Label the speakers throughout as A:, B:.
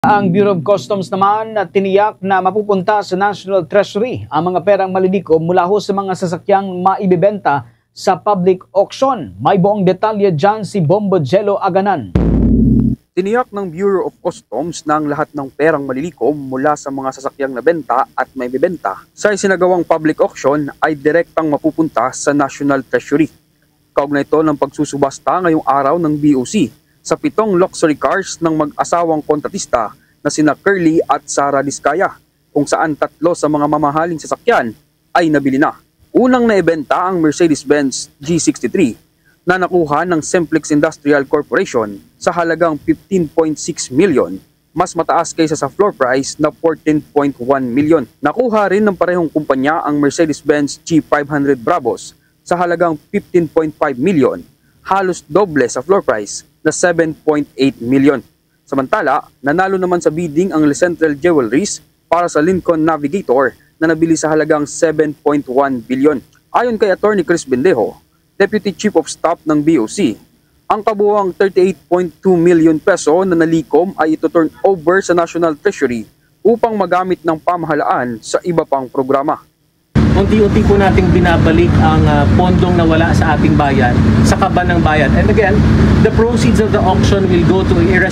A: Ang Bureau of Customs naman tiniyak na mapupunta sa National Treasury ang mga perang malilikom mula ho sa mga sasakyang maibibenta sa public auction. May buong detalye dyan si Bombo Jello Aganan.
B: Tiniyak ng Bureau of Customs na ang lahat ng perang malilikom mula sa mga sasakyang nabenta at maibibenta sa isinagawang public auction ay direktang mapupunta sa National Treasury. Kaugnay ito ng pagsusubasta ngayong araw ng BOC sa 7 luxury cars ng mag-asawang kontratista na sina Curly at Sara Diskaya, kung saan 3 sa mga mamahaling sasakyan ay nabili na. Unang naibenta ang Mercedes-Benz G63 na nakuha ng Simplex Industrial Corporation sa halagang 15.6 million, mas mataas kaysa sa floor price na 14.1 million. Nakuha rin ng parehong kumpanya ang Mercedes-Benz G500 Bravos sa halagang 15.5 million, halos doble sa floor price na 7.8 million. Samantala, nanalo naman sa bidding ang Central Jewelries para sa Lincoln Navigator na nabili sa halagang 7.1 billion. Ayon kay Attorney Chris Bendejo, Deputy Chief of Staff ng BOC, ang kabuuang 38.2 million peso na nalikom ay ito-turn over sa National Treasury upang magamit ng pamahalaan sa iba pang programa.
C: Unti-unti po nating binabalik ang pondong nawala sa ating bayan, sa kaban ng bayan. And again, the proceeds of the auction will go to a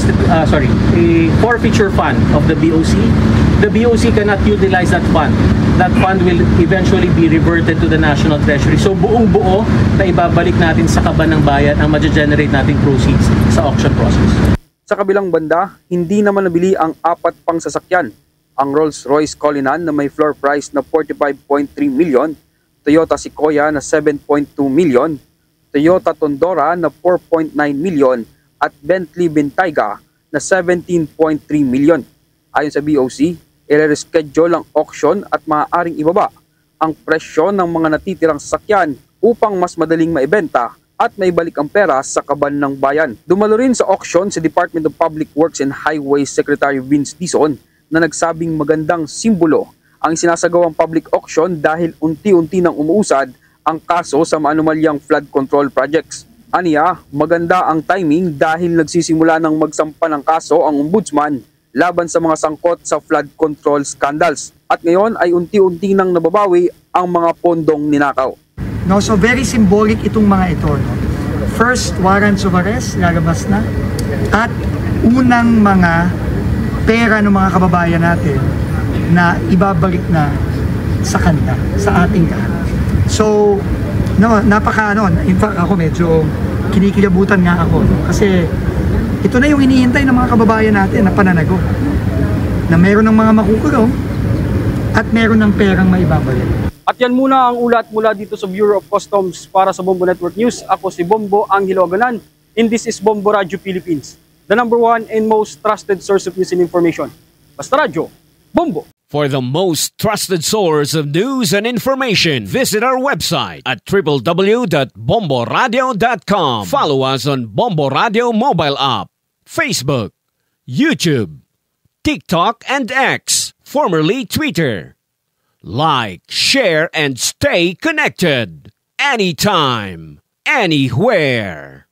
C: forfeiture fund of the BOC. The BOC cannot utilize that fund. That fund will eventually be reverted to the National Treasury. So buong-buo na ibabalik natin sa kaban ng bayan ang ma-generate nating proceeds sa auction process.
B: Sa kabilang banda, hindi naman nabili ang 4 pang sasakyan. Ang Rolls-Royce Cullinan na may floor price na 45.3 million, Toyota Sequoia na 7.2 million, Toyota Tundra na 4.9 million at Bentley Bentayga na 17.3 million. Ayon sa BOC, i-reschedule ang auction at maaaring ibaba ang presyo ng mga natitirang sasakyan upang mas madaling maibenta at maibalik ang pera sa kaban ng bayan. Dumalo rin sa auction si Department of Public Works and Highways Secretary Vince Dizon na nagsabing magandang simbolo ang sinasagawang public auction dahil unti-unti nang umuusad ang kaso sa maanumalyang flood control projects. Aniya, maganda ang timing dahil nagsisimula ng magsampa ng kaso ang ombudsman laban sa mga sangkot sa flood control scandals. At ngayon ay unti-unti nang nababawi ang mga pondong ninakaw.
D: No, so very symbolic itong mga ito. No? First, warrants of arrest, lalabas na. At unang mga pera ng mga kababayan natin na ibabalik na sa kanila, sa ating lahat. So, no, in fact ako medyo kinikilabutan nga ako. No? Kasi ito na yung hinihintay ng mga kababayan natin na pananagot. Na meron ng mga makukulong at meron ng perang maibabalik.
B: At yan muna ang ulat mula dito sa Bureau of Customs para sa Bombo Network News. Ako si Bombo Angelo Aganan, and this is Bombo Radio Philippines, the #1 and most trusted source of news and information. Basta Radio, Bombo!
E: For the most trusted source of news and information, visit our website at www.bomboradio.com. Follow us on Bombo Radio mobile app, Facebook, YouTube, TikTok, and X, formerly Twitter. Like, share, and stay connected. Anytime, anywhere.